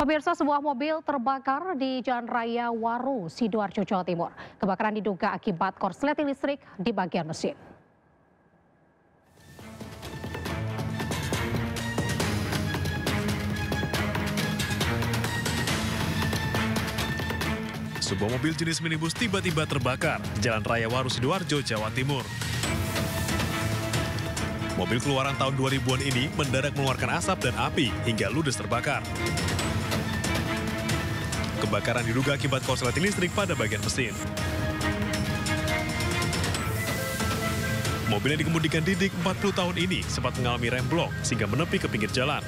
Pemirsa, sebuah mobil terbakar di Jalan Raya Waru, Sidoarjo, Jawa Timur. Kebakaran diduga akibat korsleting listrik di bagian mesin. Sebuah mobil jenis minibus tiba-tiba terbakar di Jalan Raya Waru, Sidoarjo, Jawa Timur. Mobil keluaran tahun 2000-an ini mendadak mengeluarkan asap dan api hingga ludes terbakar. Kebakaran diduga akibat korsleting listrik pada bagian mesin. Mobil yang dikemudikan Didik 40 tahun ini sempat mengalami remblong sehingga menepi ke pinggir jalan.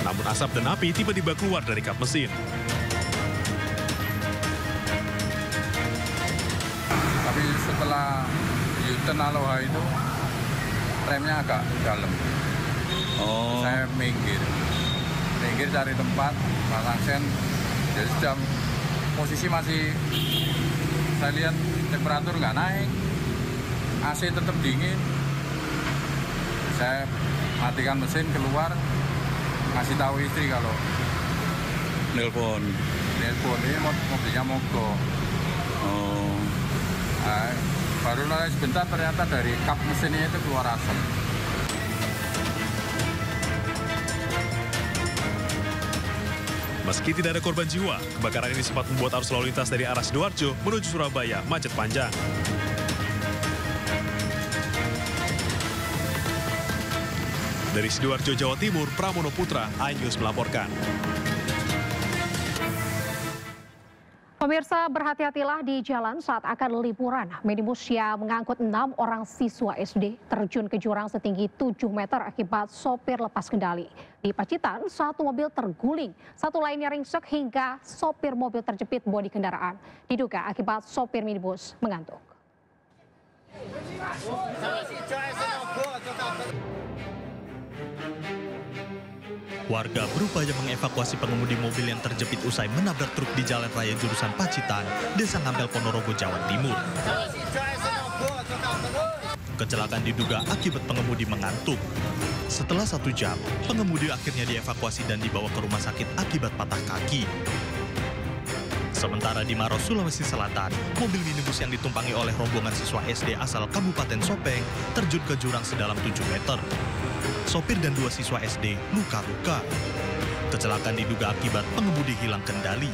Namun asap dan api tiba-tiba keluar dari kap mesin. Tapi setelah U-turn Aloha itu, remnya agak dalam. Saya minggir cari tempat, pasang sen. Jadi sudah posisi masih, saya lihat temperatur nggak naik, AC tetap dingin. Saya matikan mesin, keluar, ngasih tahu istri kalau nelpon ini mobilnya mogok. Baru nolak sebentar ternyata dari kap mesinnya itu keluar asap. Meski tidak ada korban jiwa, kebakaran ini sempat membuat arus lalu lintas dari arah Sidoarjo menuju Surabaya macet panjang. Dari Sidoarjo, Jawa Timur, Pramono Putra, iNews melaporkan. Pemirsa, berhati-hatilah di jalan saat akan liburan. Minibus yang mengangkut 6 orang siswa SD terjun ke jurang setinggi 7 meter akibat sopir lepas kendali. Di Pacitan, satu mobil terguling, satu lainnya ringsek hingga sopir mobil terjepit bodi kendaraan. Diduga akibat sopir minibus mengantuk. Warga berupaya mengevakuasi pengemudi mobil yang terjepit usai menabrak truk di jalan raya jurusan Pacitan, Desa Ngambel, Ponorogo, Jawa Timur. Kecelakaan diduga akibat pengemudi mengantuk. Setelah 1 jam, pengemudi akhirnya dievakuasi dan dibawa ke rumah sakit akibat patah kaki. Sementara di Maros, Sulawesi Selatan, mobil minibus yang ditumpangi oleh rombongan siswa SD asal Kabupaten Sopeng terjun ke jurang sedalam 7 meter. Sopir dan 2 siswa SD luka-luka. Kecelakaan diduga akibat pengemudi hilang kendali.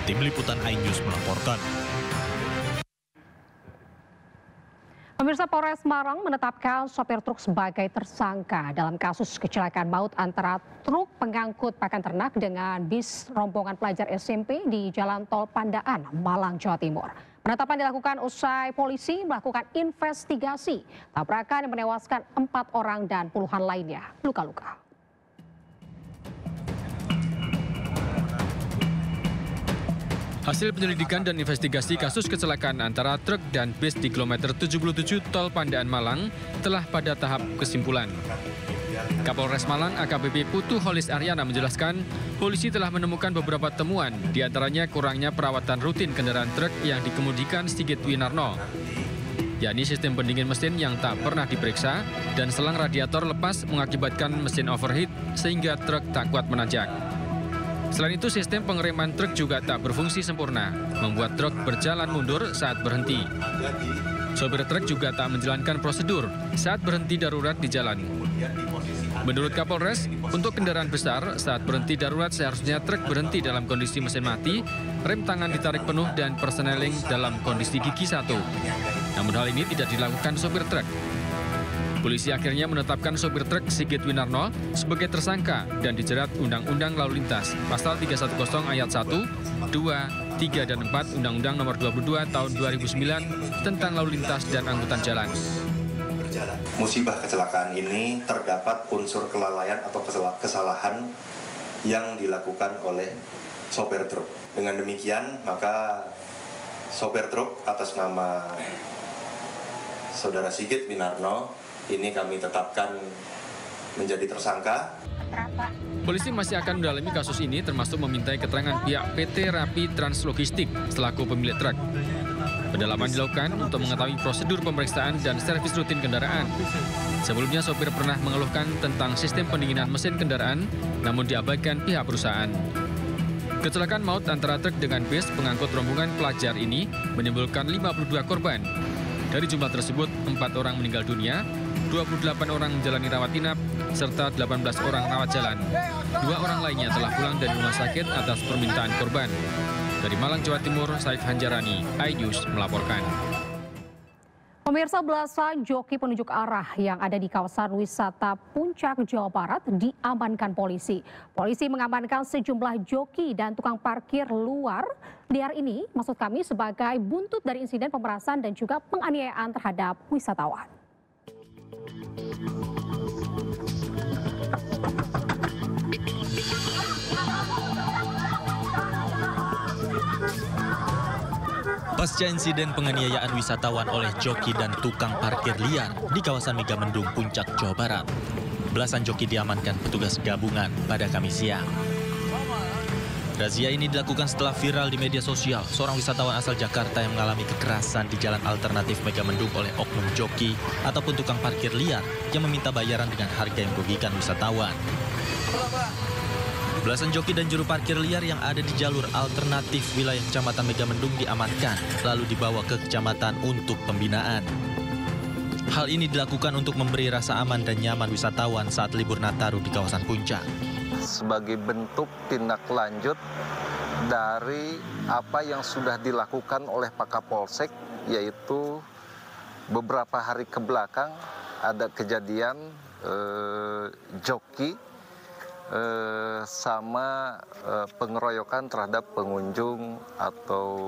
Tim Liputan iNews melaporkan. Pemirsa, Polres Malang menetapkan sopir truk sebagai tersangka dalam kasus kecelakaan maut antara truk pengangkut pakan ternak dengan bis rombongan pelajar SMP di Jalan Tol Pandaan, Malang, Jawa Timur. Penetapan dilakukan usai polisi melakukan investigasi tabrakan yang menewaskan 4 orang dan puluhan lainnya luka-luka. Hasil penyelidikan dan investigasi kasus kecelakaan antara truk dan bis di kilometer 77 Tol Pandaan Malang telah pada tahap kesimpulan. Kapolres Malang AKBP Putu Holis Aryana menjelaskan, polisi telah menemukan beberapa temuan, diantaranya kurangnya perawatan rutin kendaraan truk yang dikemudikan Sigit Winarno, yakni sistem pendingin mesin yang tak pernah diperiksa dan selang radiator lepas mengakibatkan mesin overheat sehingga truk tak kuat menanjak. Selain itu, sistem pengereman truk juga tak berfungsi sempurna, membuat truk berjalan mundur saat berhenti. Sopir truk juga tak menjalankan prosedur saat berhenti darurat di jalan. Menurut Kapolres, untuk kendaraan besar, saat berhenti darurat seharusnya truk berhenti dalam kondisi mesin mati, rem tangan ditarik penuh dan persneling dalam kondisi gigi 1. Namun hal ini tidak dilakukan sopir truk. Polisi akhirnya menetapkan sopir truk Sigit Winarno sebagai tersangka dan dijerat Undang-Undang Lalu Lintas Pasal 310 Ayat 1, 2, 3, dan 4 Undang-Undang Nomor 22 Tahun 2009 tentang Lalu Lintas dan Angkutan Jalan. Musibah kecelakaan ini terdapat unsur kelalaian atau kesalahan yang dilakukan oleh sopir truk. Dengan demikian, maka sopir truk atas nama Saudara Sigit Winarno ini kami tetapkan menjadi tersangka. Polisi masih akan mendalami kasus ini termasuk memintai keterangan pihak PT Rapi Translogistik selaku pemilik truk. Pendalaman dilakukan untuk mengetahui prosedur pemeriksaan dan servis rutin kendaraan. Sebelumnya sopir pernah mengeluhkan tentang sistem pendinginan mesin kendaraan, namun diabaikan pihak perusahaan. Kecelakaan maut antara truk dengan bis pengangkut rombongan pelajar ini menimbulkan 52 korban. Dari jumlah tersebut, 4 orang meninggal dunia, 28 orang menjalani rawat inap, serta 18 orang rawat jalan. 2 orang lainnya telah pulang dari rumah sakit atas permintaan korban. Dari Malang, Jawa Timur, Saif Hanjarani, iNews melaporkan. Pemirsa, belasan joki penunjuk arah yang ada di kawasan wisata Puncak, Jawa Barat diamankan polisi. Polisi mengamankan sejumlah joki dan tukang parkir liar ini, maksud kami, sebagai buntut dari insiden pemerasan dan juga penganiayaan terhadap wisatawan. Pasca insiden penganiayaan wisatawan oleh joki dan tukang parkir liar di kawasan Megamendung, Puncak, Jawa Barat, belasan joki diamankan petugas gabungan pada Kamis siang. Razia ini dilakukan setelah viral di media sosial seorang wisatawan asal Jakarta yang mengalami kekerasan di jalan alternatif Megamendung oleh oknum joki ataupun tukang parkir liar yang meminta bayaran dengan harga yang merugikan wisatawan. Belasan joki dan juru parkir liar yang ada di jalur alternatif wilayah Kecamatan Megamendung diamankan, lalu dibawa ke kecamatan untuk pembinaan. Hal ini dilakukan untuk memberi rasa aman dan nyaman wisatawan saat libur Nataru di kawasan Puncak. Sebagai bentuk tindak lanjut dari apa yang sudah dilakukan oleh Pak Kapolsek, yaitu beberapa hari kebelakang ada kejadian joki sama pengeroyokan terhadap pengunjung atau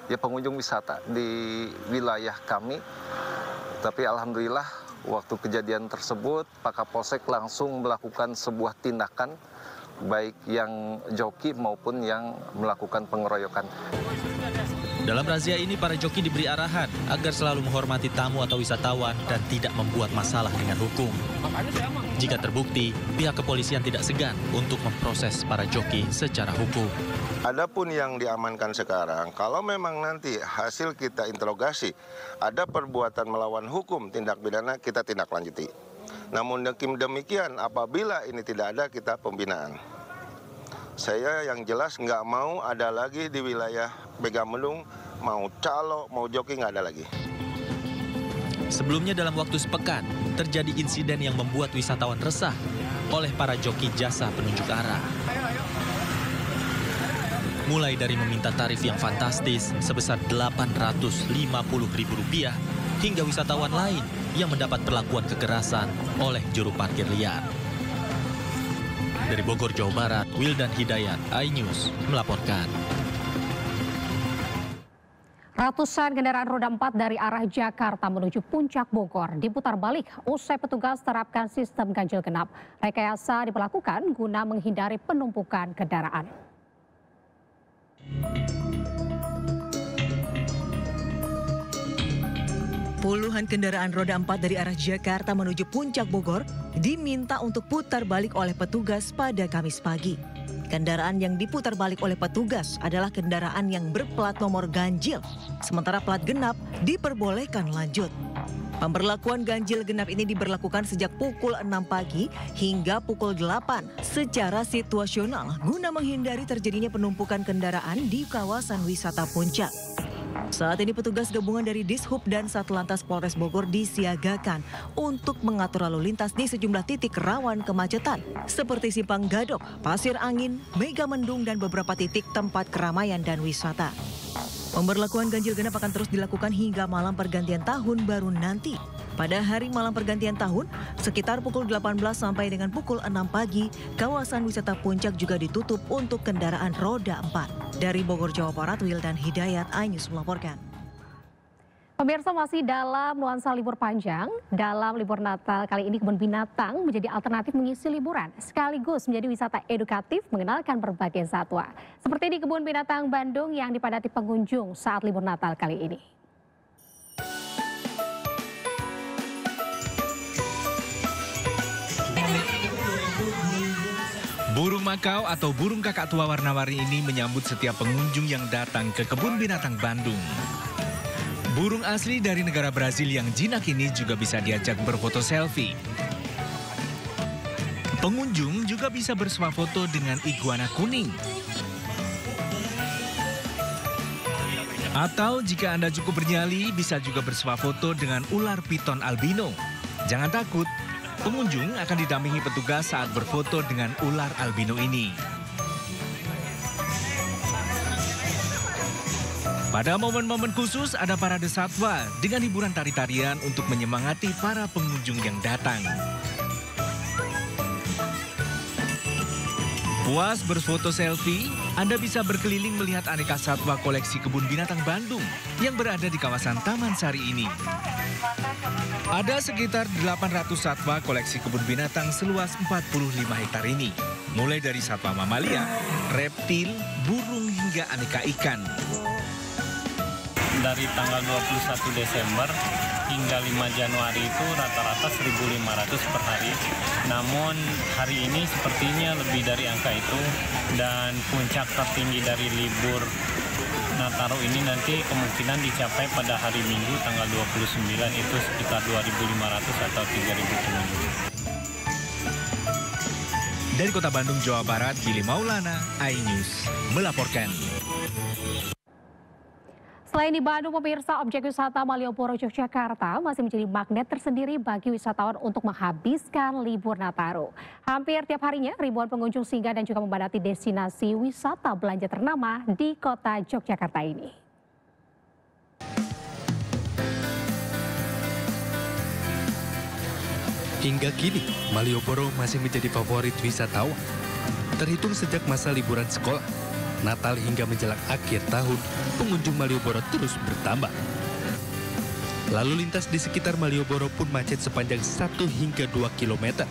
pengunjung wisata di wilayah kami. Tapi alhamdulillah waktu kejadian tersebut Pak Kapolsek langsung melakukan sebuah tindakan baik yang joki maupun yang melakukan pengeroyokan. Dalam razia ini para joki diberi arahan agar selalu menghormati tamu atau wisatawan dan tidak membuat masalah dengan hukum. Jika terbukti, pihak kepolisian tidak segan untuk memproses para joki secara hukum. Adapun yang diamankan sekarang, kalau memang nanti hasil kita interogasi, ada perbuatan melawan hukum, tindak pidana, kita tindak lanjuti. Namun demikian, apabila ini tidak ada, kita pembinaan. Saya yang jelas nggak mau ada lagi di wilayah Megamendung, mau calo, mau joki, nggak ada lagi. Sebelumnya dalam waktu sepekan, terjadi insiden yang membuat wisatawan resah oleh para joki jasa penunjuk arah. Mulai dari meminta tarif yang fantastis sebesar Rp850.000 hingga wisatawan lain yang mendapat perlakuan kekerasan oleh juru parkir liar. Dari Bogor, Jawa Barat, Wildan Hidayat, iNews melaporkan. Ratusan kendaraan roda 4 dari arah Jakarta menuju Puncak Bogor diputar balik usai petugas terapkan sistem ganjil genap. Rekayasa diberlakukan guna menghindari penumpukan kendaraan. Puluhan kendaraan roda 4 dari arah Jakarta menuju Puncak Bogor diminta untuk putar balik oleh petugas pada Kamis pagi. Kendaraan yang diputar balik oleh petugas adalah kendaraan yang berplat nomor ganjil, sementara plat genap diperbolehkan lanjut. Pemberlakuan ganjil genap ini diberlakukan sejak pukul 6 pagi hingga pukul 8 secara situasional guna menghindari terjadinya penumpukan kendaraan di kawasan wisata Puncak. Saat ini petugas gabungan dari Dishub dan Satlantas Polres Bogor disiagakan untuk mengatur lalu lintas di sejumlah titik rawan kemacetan seperti Simpang Gadok, Pasir Angin, Megamendung dan beberapa titik tempat keramaian dan wisata. Pemberlakuan ganjil genap akan terus dilakukan hingga malam pergantian tahun baru nanti. Pada hari malam pergantian tahun, sekitar pukul 18 sampai dengan pukul 6 pagi, kawasan wisata Puncak juga ditutup untuk kendaraan roda 4. Dari Bogor, Jawa Barat, Wildan Hidayat, iNews melaporkan. Pemirsa, masih dalam nuansa libur panjang, dalam libur Natal kali ini kebun binatang menjadi alternatif mengisi liburan, sekaligus menjadi wisata edukatif mengenalkan berbagai satwa. Seperti di kebun binatang Bandung yang dipadati pengunjung saat libur Natal kali ini. Burung makau atau burung kakak tua warna-warni ini menyambut setiap pengunjung yang datang ke kebun binatang Bandung. Burung asli dari negara Brazil yang jinak ini juga bisa diajak berfoto selfie. Pengunjung juga bisa bersuah foto dengan iguana kuning. Atau jika Anda cukup bernyali, bisa juga bersuah foto dengan ular piton albino. Jangan takut, pengunjung akan didampingi petugas saat berfoto dengan ular albino ini. Pada momen-momen khusus ada parade satwa dengan hiburan tari-tarian untuk menyemangati para pengunjung yang datang. Puas berfoto selfie, Anda bisa berkeliling melihat aneka satwa koleksi Kebun Binatang Bandung yang berada di kawasan Taman Sari ini. Ada sekitar 800 satwa koleksi kebun binatang seluas 45 hektar ini. Mulai dari satwa mamalia, reptil, burung hingga aneka ikan. Dari tanggal 21 Desember hingga 5 Januari itu rata-rata 1.500 per hari. Namun hari ini sepertinya lebih dari angka itu, dan puncak tertinggi dari libur Nataru ini nanti kemungkinan dicapai pada hari Minggu tanggal 29, itu sekitar 2.500 atau 3.000 pengunjung. Dari Kota Bandung, Jawa Barat, Billy Maulana, iNews melaporkan. Selain di Bandung, pemirsa, objek wisata Malioboro, Yogyakarta masih menjadi magnet tersendiri bagi wisatawan untuk menghabiskan libur Nataru. Hampir tiap harinya ribuan pengunjung singgah dan juga membadati destinasi wisata belanja ternama di kota Yogyakarta ini. Hingga kini, Malioboro masih menjadi favorit wisatawan. Terhitung sejak masa liburan sekolah, Natal hingga menjelang akhir tahun, pengunjung Malioboro terus bertambah. Lalu lintas di sekitar Malioboro pun macet sepanjang 1 hingga 2 km.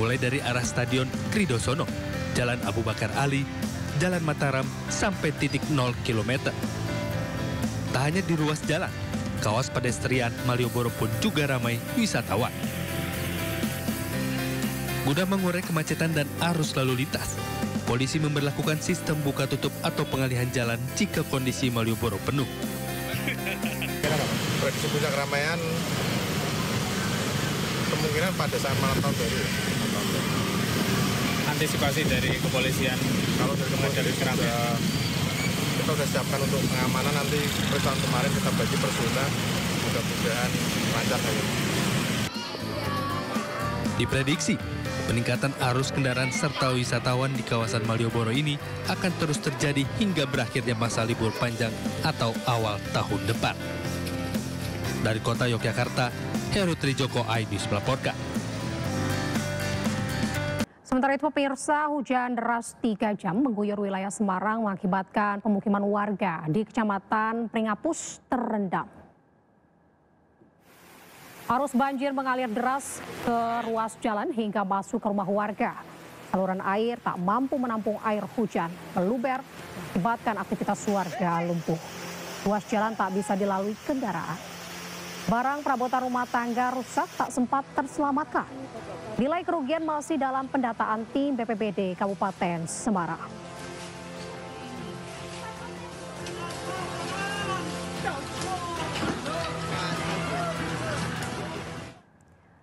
Mulai dari arah Stadion Kridosono, Jalan Abu Bakar Ali, Jalan Mataram, sampai titik 0 km. Tak hanya di ruas jalan, kawas pedestrian Malioboro pun juga ramai wisatawan. Guna mengurai kemacetan dan arus lalu lintas, polisi memberlakukan sistem buka tutup atau pengalihan jalan jika kondisi Malioboro penuh. Prediksi puncak keramaian kemungkinan pada saat malam tahun baru. Antisipasi dari kepolisian, kalau dari kepolisian kita sudah siapkan untuk pengamanan, nanti seperti tahun kemarin kita bagi per zona, mudah-mudahan lancar saja. Diprediksi, peningkatan arus kendaraan serta wisatawan di kawasan Malioboro ini akan terus terjadi hingga berakhirnya masa libur panjang atau awal tahun depan. Dari kota Yogyakarta, Heru Trijoko, iNews melaporkan. Sementara itu, pemirsa, hujan deras 3 jam mengguyur wilayah Semarang mengakibatkan pemukiman warga di Kecamatan Pringapus terendam. Arus banjir mengalir deras ke ruas jalan hingga masuk ke rumah warga. Saluran air tak mampu menampung air hujan, meluber, mengakibatkan aktivitas warga lumpuh. Ruas jalan tak bisa dilalui kendaraan. Barang perabotan rumah tangga rusak tak sempat terselamatkan. Nilai kerugian masih dalam pendataan tim BPBD Kabupaten Semarang.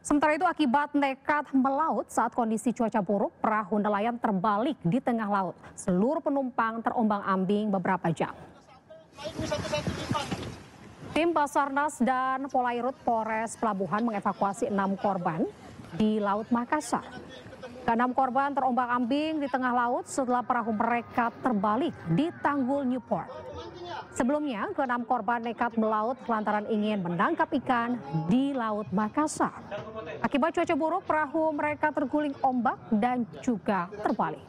Sementara itu, akibat nekat melaut saat kondisi cuaca buruk, perahu nelayan terbalik di tengah laut. Seluruh penumpang terombang-ambing beberapa jam. Tim Basarnas dan Polairut Polres Pelabuhan mengevakuasi 6 korban di Laut Makassar. Ke-6 korban terombang-ambing di tengah laut setelah perahu mereka terbalik di Tanggul Newport. Sebelumnya, ke-6 korban nekat melaut lantaran ingin menangkap ikan di Laut Makassar. Akibat cuaca buruk, perahu mereka terguling ombak dan juga terbalik.